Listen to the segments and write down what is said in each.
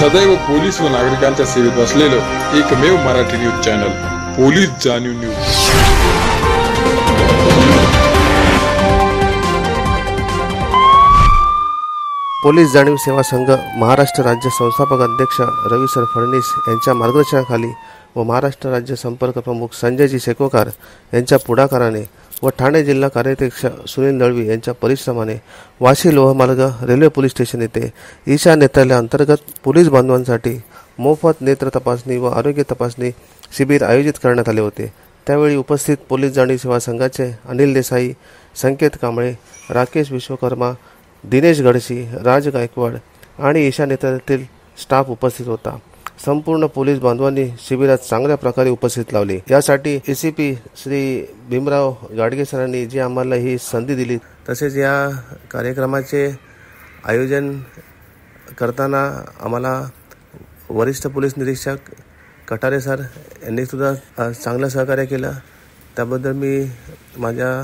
सदैव पोलीस व नागरिकांच्या सेवेत असलेलं एकमेव मराठी न्यूज चॅनल पोलीस जाणीव न्यूज। पोलीस जाणीव सेवा संघ महाराष्ट्र राज्य संस्थापक अध्यक्ष रविसर फडणीस यांच्या मार्गदर्शनाखाली व महाराष्ट्र राज्य संपर्क प्रमुख संजयजी शेकोकार यांच्या पुढाकाराने व ठाणे जिल्हा कार्याध्यक्ष सुनील दळवी यांच्या परिश्रमाने वाशी लोहमार्ग रेल्वे पोलीस स्टेशन येथे ईशा नेत्रालय अंतर्गत पोलीस बांधवांसाठी मोफत नेत्र तपासणी व आरोग्य तपासणी शिबिर आयोजित करण्यात आले होते। त्यावेळी उपस्थित पोलीस जाणीव सेवा संघाचे अनिल देसाई, संकेत कांबळे, राकेश विश्वकर्मा, दिनेश गडशी, राज गायकवाड आणि ईशा नेत्रालयातील स्टाफ उपस्थित होता। संपूर्ण पोलीस बांधवांनी शिबिरात चांगल्या प्रकारे उपस्थित लावले। यासाठी एसीपी श्री भीमराव गाडगे सरांनी जी आम्हाला ही संधी दिली, तसेच या कार्यक्रमाचे आयोजन करताना आम्हाला वरिष्ठ पोलीस निरीक्षक कटारे सर यांनी सुद्धा चांगलं सहकार्य केलं। त्याबद्दल मी माझ्या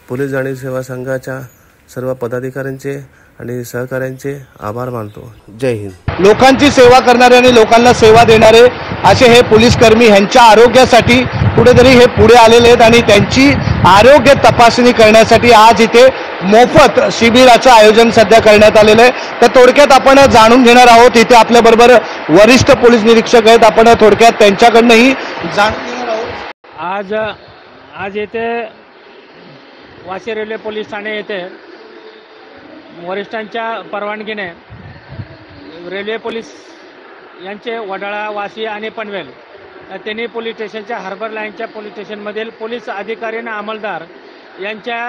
पोलीस जाणीव सेवा संघाच्या सर्व पदाधिकाऱ्यांचे आणि सहकाऱ्यांचे आभार मानतो। जय हिंद। लोकांची सेवा करणारे आणि लोकांना सेवा देणारे असे हे पोलीस कर्मी ह्यांच्या आरोग्यासाठी कुठेतरी हे पुढे आलेले आहेत आणि त्यांची आरोग्य तपासणी करण्यासाठी आज इथे मोफत शिबिराचं आयोजन सध्या करण्यात आलेलं आहे। तर थोडक्यात आपण जाणून घेणार आहोत, इथे आपल्या बरोबर वरिष्ठ पोलीस निरीक्षक आहेत, आपण थोडक्यात त्यांच्याकडनंही जाणून घेणार आहोत। आज येथे वाशी रेल्वे पोलीस ठाणे येथे वरिष्ठांच्या परवानगीने रेल्वे पोलीस यांचे वडाळा, वाशी आणि पनवेल या तिन्ही पोलीस स्टेशनच्या हार्बर लाईनच्या पोलीस स्टेशनमधील पोलीस अधिकारी आणि अंमलदार यांच्या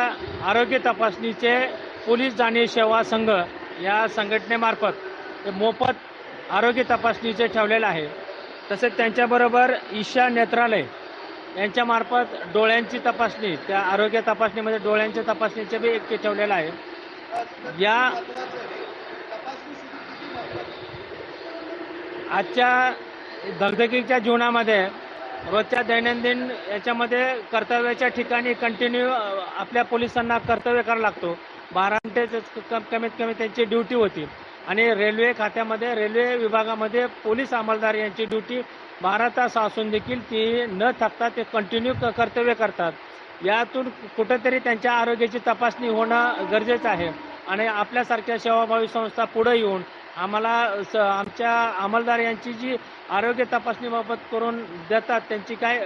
आरोग्य तपासणीचे पोलीस जाणीव सेवा संघ या संघटनेमार्फत मोफत आरोग्य तपासणीचे ठेवलेलं आहे। तसेच त्यांच्याबरोबर ईशा नेत्रालय यांच्यामार्फत डोळ्यांची तपासणी, त्या आरोग्य तपासणीमध्ये डोळ्यांच्या तपासणीचे बी एक ठेवलेलं आहे। या आजच्या धगधगीच्या जीवनामध्ये रोजच्या दैनंदिन याच्यामध्ये कर्तव्याच्या ठिकाणी कंटिन्यू आपल्या पोलिसांना कर्तव्य करावं लागतो। 12 घंटे कमीत कमी त्यांची ड्युटी होती आणि रेल्वे खात्यामध्ये, रेल्वे विभागामध्ये पोलीस अंमलदार यांची ड्युटी 12 तास असून देखील ती न थकता ते कंटिन्यू कर्तव्य करतात। यातून कुठेतरी त्यांच्या आरोग्याची तपासणी होणं गरजेचं आहे आणि आपल्यासारख्या सेवाभावी संस्था पुढे येऊन आम्हाला आमच्या अंमलदार यांची जी आरोग्य तपासणीबाबत करून देतात, त्यांची काय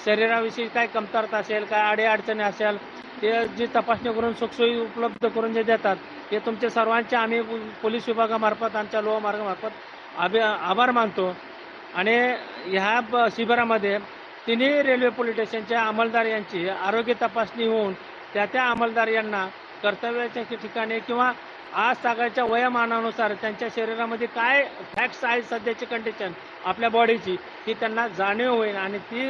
शरीराविषयी काय कमतरता असेल, काय अडीअडचणी असेल, ते जी तपासणी करून सुखसोयी उपलब्ध करून जे देतात, ते तुमचे सर्वांचे आम्ही पोलीस विभागामार्फत, आमच्या लोहमार्गामार्फत आभार मानतो। आणि ह्या शिबिरामध्ये तिन्ही रेल्वे पोलीस स्टेशनच्या अंमलदार यांची आरोग्य तपासणी होऊन त्या अंमलदार यांना कर्तव्याच्या ठिकाणी किंवा आज सगळ्याच्या वयोमानानुसार त्यांच्या शरीरामध्ये काय फॅक्ट्स आहेत, सध्याची कंडिशन आपल्या बॉडीची, ती त्यांना जाणीव होईल आणि ती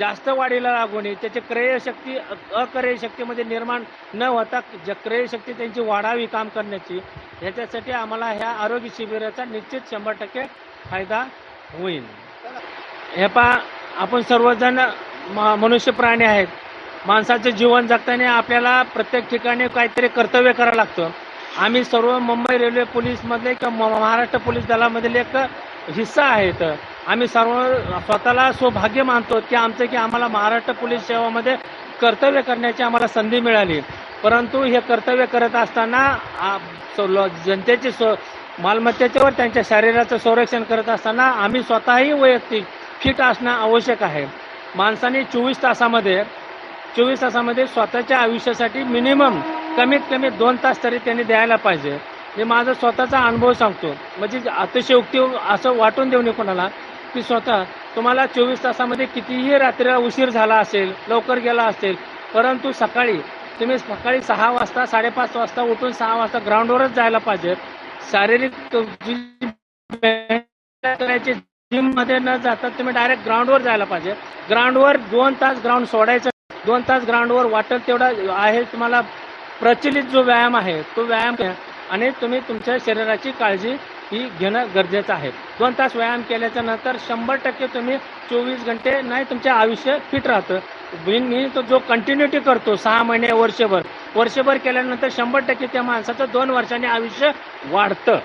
जास्त वाढीला लागू नये, त्याची क्रयशक्ती अक्रयशक्तीमध्ये निर्माण न होता क्रयशक्ती त्यांची वाढावी काम करण्याची, ह्याच्यासाठी आम्हाला ह्या आरोग्य शिबिराचा निश्चित 100% फायदा होईल। हे पहा, आपण सर्वजण मनुष्य प्राणी आहेत। माणसाचे जीवन जगताना आपल्याला प्रत्येक ठिकाणी काहीतरी कर्तव्य करावं लागतं। आम्ही सर्व मुंबई रेल्वे पोलीसमधले किंवा महाराष्ट्र पोलीस दलामधील एक हिस्सा आहेत। आम्ही सर्व स्वतःला सौभाग्य मानतो की आम्हाला महाराष्ट्र पोलीस सेवामध्ये कर्तव्य करण्याची आम्हाला संधी मिळाली। परंतु हे कर्तव्य करत असताना जनतेची मालमत्तेच्यावर त्यांच्या शरीराचं संरक्षण करत असताना आम्ही स्वतःही वैयक्तिक फिट असणं आवश्यक आहे। माणसाने 24 तासामध्ये स्वतःच्या आयुष्यासाठी मिनिमम कमीत कमी 2 तास तरी त्यांनी द्यायला पाहिजे। मी माझा स्वतःचा अनुभव सांगतो, म्हणजे अतिशयोक्ती असं वाटून देऊ नये कोणाला की स्वतः तुम्हाला 24 तासामध्ये कितीही रात्रीला उशीर झाला असेल, लवकर गेला असेल, परंतु तुम्ही सकाळी 6 वाजता 5:30 वाजता उठून 6 वाजता ग्राउंडवरच जायला पाहिजे। शारीरिक करायची जिम मध्ये न जाता तुम्ही डायरेक्ट ग्राउंडवर जायला पाहिजे। ग्राउंडवर 2 तास ग्राउंड सोडायचं, 2 तास ग्राउंडवर वाटेल तेवढा आहे तुम्हाला प्रचलित जो व्यायाम आहे तो व्यायाम आणि तुम्ही तुमच्या शरीराची काळजी ही घेणं गरजेचं आहे। 2 तास व्यायाम केल्याच्या नंतर 100% तुम्ही 24 घंटे नाही तुमचे आयुष्य फिट राहतं। मी तो जो कंटिन्युटी करतो 6 महिने वर्षभर केल्यानंतर 100% त्या माणसाचं 2 वर्षांनी आयुष्य वाढतं।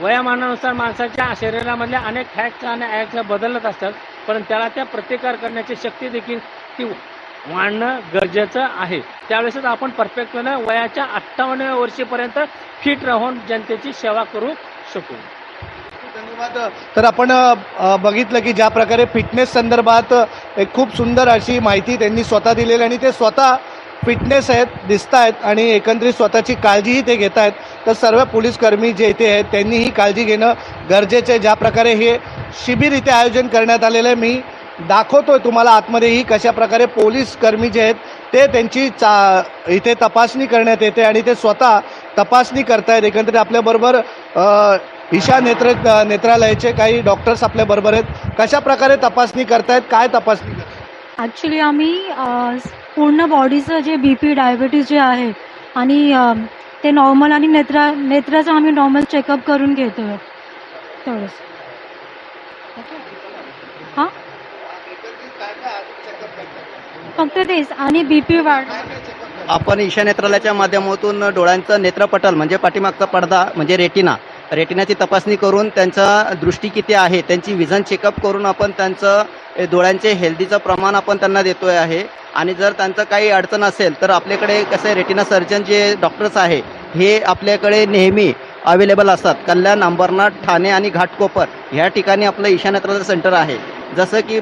वयामानानुसार माणसाच्या शरीरामधल्या अनेक फॅक्ट्स आणि ॲक्ट्स बदलत असतात, पण त्याला त्या प्रतिकार करण्याची शक्ती देखील ती वाढणं गरजेचं आहे. त्यावेळेसच आपण परफेक्टपणे वयाच्या 58व्या वर्षीपर्यंत फिट राहून जनतेची सेवा करू शकू. धन्यवाद. तर आपण बघितलं की ज्या प्रकारे फिटनेस संदर्भात एक खूप सुंदर अशी माहिती त्यांनी स्वतः दिलेली आणि ते स्वतः फिटनेस आहेत, दिसत आहेत आणि एकंदरीत स्वतःची काळजीही ते घेत आहेत. तर सर्व पोलीस कर्मी जे इथे आहेत त्यांनीही काळजी घेणं गरजेचं आहे. ज्या प्रकारे हे शिबिर इथे आयोजन करण्यात आलेलं आहे, मी दाखवतोय तुम्हाला आतमध्येही कशा प्रकारे पोलीस कर्मी जे आहेत ते त्यांची इथे तपासणी करण्यात येते आणि ते स्वतः तपासणी करतायत. एकंदरीत आपल्याबरोबर ईशा नेत्रालयाचे काही डॉक्टर्स आपल्याबरोबर आहेत. कशा प्रकारे तपासणी करतायत, काय तपासणी करतायत? ॲक्च्युली आम्ही पूर्ण बॉडीचं जे BP डायबिटीज जे आहे आणि ते नॉर्मल आणि नेत्राचं आम्ही नॉर्मल चेकअप करून घेतो आहे तेवढंच. हां, फक्त तेच आणि BP वाढ. आपण ईशा नेत्रालयाच्या माध्यमातून डोळ्यांचं नेत्रपटल म्हणजे पाठीमागचा पडदा म्हणजे रेटिनाची तपासणी करून त्यांचा दृष्टी किती आहे, त्यांची विजन चेकअप करून आपण त्यांचं डोळ्यांचे हेल्दीचं प्रमाण आपण त्यांना देतोय आहे. आणि जर त्यांचं काही अडचण असेल तर आपल्याकडे कसं आहे, रेटिना सर्जन जे डॉक्टर्स आहे हे आपल्याकडे नेहमी अवेलेबल असतात. कल्याण, अंबरनाथ, ठाणे आणि घाटकोपर ह्या ठिकाणी आपलं ईशा नेत्रालय सेंटर आहे. जसं की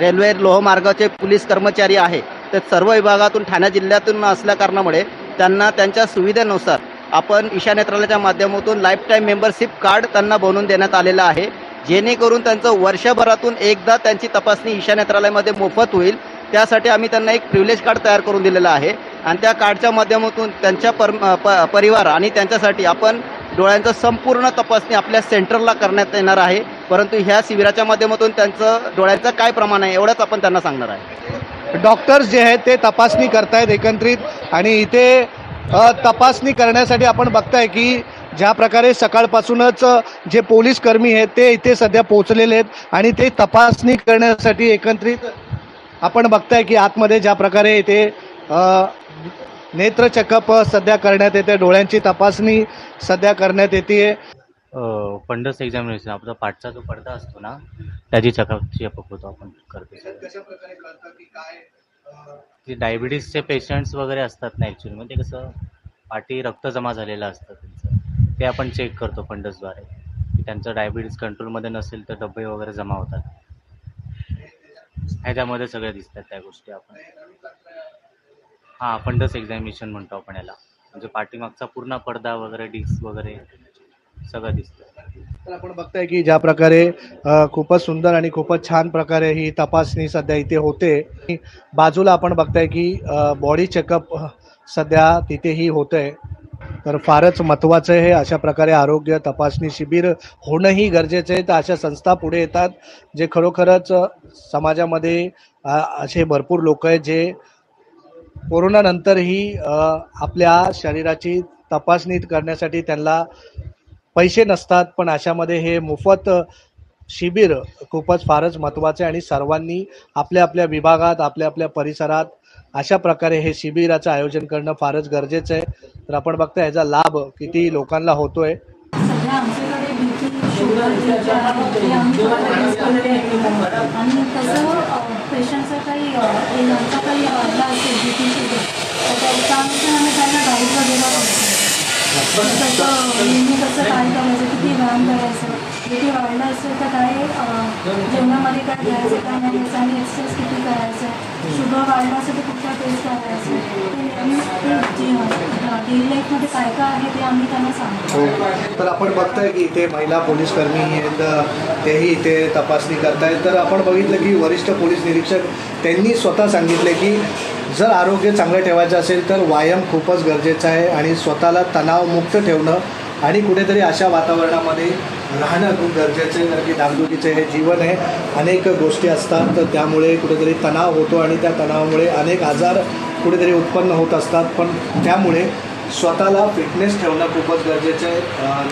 रेल्वे लोहमार्गाचे पोलीस कर्मचारी आहे, तर सर्व विभागातून ठाणे जिल्ह्यातून असल्या कारणामुळे त्यांना त्यांच्या सुविधेनुसार आपण ईशा नेत्रालयाच्या माध्यमातून लाईफ टाईम मेंबरशिप कार्ड त्यांना बनवून देण्यात आलेलं आहे, जेणेकरून त्यांचं वर्षभरातून एकदा त्यांची तपासणी ईशा नेत्रालयामध्ये मोफत होईल. त्यासाठी आम्ही त्यांना एक प्रिव्हिलेज कार्ड तयार करून दिलेलं आहे आणि त्या कार्डच्या माध्यमातून त्यांच्या परिवार आणि त्यांच्यासाठी आपण डोळ्यांचं संपूर्ण तपासणी आपल्या सेंटरला करण्यात येणार आहे. परंतु ह्या शिबिराच्या माध्यमातून त्यांचं डोळ्यांचं काय प्रमाण आहे एवढंच आपण त्यांना सांगणार आहे. डॉक्टर्स जे आहेत ते तपासणी करतायत एकत्रित आणि इथे तपासणी करण्यासाठी आपण बघताय की ज्या प्रकारे सकाळपासूनच जे पोलीस कर्मी आहेत ते इथे सध्या पोहोचलेले आहेत आणि ते तपासणी करण्यासाठी एकत्रित आपण बघताय की आतमध्ये ज्या प्रकारे इथे नेत्र चेकअप सध्या करण्यात येते, डोळ्यांची तपासणी सध्या करण्यात येते. फंडस एक्झामिनेशन आपला पाठचा जो पडदा असतो ना त्याची चेकअप होतो आपण करतो. कशा प्रकारे करता की काय ते डायबिटीसचे पेशंट्स वगैरे असतात ना ॲक्च्युली, म्हणजे कसं पाठी रक्त जमा झालेलं असतं त्यांचं, ते आपण चेक करतो फंडसद्वारे की त्यांचं डायबिटीस कंट्रोलमध्ये नसेल तर डबे वगैरे जमा होतात. ह्याच्यामध्ये सगळ्या दिसतात त्या गोष्टी. आपण हां फंडस एक्झामिनेशन म्हणतो आपण याला, म्हणजे पाठीमागचा पूर्ण पडदा वगैरे डिस्क वगैरे सगळं दिसतं. तर आपण बघताय की ज्या प्रकारे खूपच सुंदर आणि खूपच छान प्रकारे ही तपासणी सध्या इथे होते. बाजूला आपण बघताय की बॉडी चेकअप सध्या तिथेही होतंय. तर फारच महत्त्वाचं आहे अशा प्रकारे आरोग्य तपासणी शिबिर होणंही गरजेचं आहे. तर अशा संस्था पुढे येतात जे खरोखरच समाजामध्ये असे भरपूर लोक आहेत जे कोरोनानंतरही आपल्या शरीराची तपासणी करण्यासाठी त्यांना पैसे नसतात, पण अशामध्ये हे मोफत शिबिर खूपच फारच महत्त्वाचं आहे आणि सर्वांनी आपल्या आपल्या विभागात आपल्या आपल्या परिसरात अशा प्रकारे हे शिबिराचं आयोजन करणं फारच गरजेचं आहे. तर आपण बघता ह्याचा लाभ किती लोकांना होतोय. सध्या आमच्याकडे BP, शुगर जे आहे ते आम्ही आणि कसं पेशंटचं काही यांचा काही वाढला असेल BP शुगर तर त्याच्यानुसार आम्ही त्यांना गाईड वगैरे करतो. कसं नेहमी कसं काय करायचं, किती व्यायाम करायचं, BP वाढलं असेल तर काय जेवणामध्ये काय घ्यायचं काय नाही घ्यायचं आणि एक्सरसाइज किती करायचं, शुगर वाढलं असेल तर कुठला टेस्ट करायचं, ते डेली लाईफमध्ये काय काय आहे ते आम्ही त्यांना सांगतो. तर आपण बघताय की इथे महिला पोलीस कर्मी आहेत, तेही इथे तपासणी करतायत. तर आपण बघितलं की वरिष्ठ पोलीस निरीक्षक त्यांनी स्वतः सांगितले की जर आरोग्य चांगलं ठेवायचं असेल तर व्यायाम खूपच गरजेचा आहे आणि स्वतःला तणावमुक्त ठेवणं आणि कुठेतरी अशा वातावरणामध्ये राहणं खूप गरजेचं आहे. कारण की धाकधुकीचं हे जीवन आहे, अनेक गोष्टी असतात, तर त्यामुळे कुठेतरी तणाव होतो आणि त्या तणावामुळे अनेक आजार कुठेतरी उत्पन्न होत असतात. पण त्यामुळे स्वतःला फिटनेस ठेवणं खूपच गरजेचं आहे.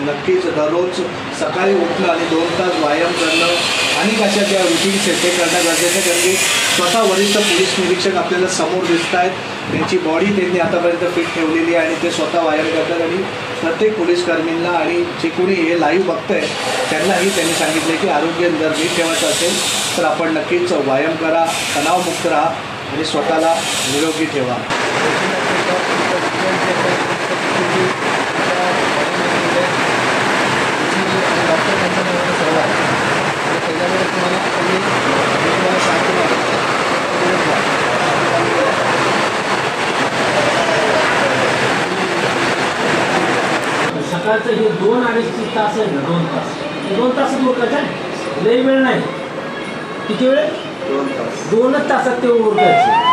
नक्कीच दररोज सकाळी उठणं आणि 2 तास व्यायाम करणं आणि कशा ज्या रुटीन्स आहेत ते करणं गरजेचं आहे. कारण की स्वतः वरिष्ठ पोलीस निरीक्षक आपल्याला समोर दिसत आहेत, त्यांची बॉडी त्यांनी आतापर्यंत फिट ठेवलेली आहे आणि ते स्वतः व्यायाम करतात आणि प्रत्येक पोलीस कर्मींना आणि जे कोणी हे लाईव्ह बघतंय त्यांनाही त्यांनी सांगितले की आरोग्य जर नीट ठेवायचं असेल तर आपण नक्कीच व्यायाम करा, तणावमुक्त राहा आणि स्वतःला निरोगी ठेवा. सकाळचं हे 2-2.5 तास आहे ना, 2 तास 2 तासात उरकायचं, लई वेळ नाही. किती वेळ? 2 तास. 2च तासात ते उरकायचं.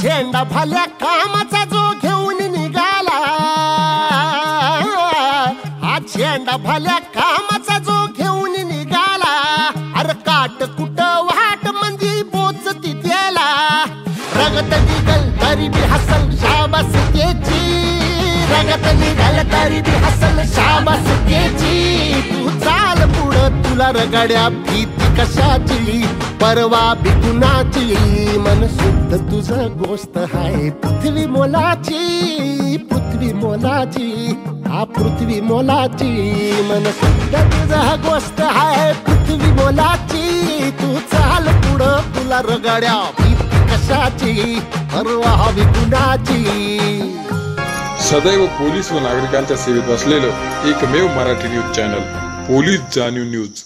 झेंडा भल्या कामाचा जो घेऊन निघाला, हा झेंडा भल्या कामाचा जो घेऊन निघाला, अरे काट कुट वाट म्हणजे पोचती त्याला, तरी बी हसल शाबासकीची, रगत निघाल तरी बी हसल शाबासकीची. तू चाल पुढं तुला रगड्या भीती कशाची, परवा बी कुणाची, मन शुद्ध तुझं गोष्ट हाय पृथ्वी मोलाची, पृथ्वी मोलाची, हा पृथ्वी मोलाची, मन शुद्ध तुझं गोष्ट हाय पृथ्वी मोलाची. तू चाल पुढं तुला रगड्या भीती कशाची, परवा हवी कुणाची. सदैव पोलीस व नागरिकांच्या सेवेत असलेलं एकमेव मराठी न्यूज चॅनल पोलीस जाणीव न्यूज.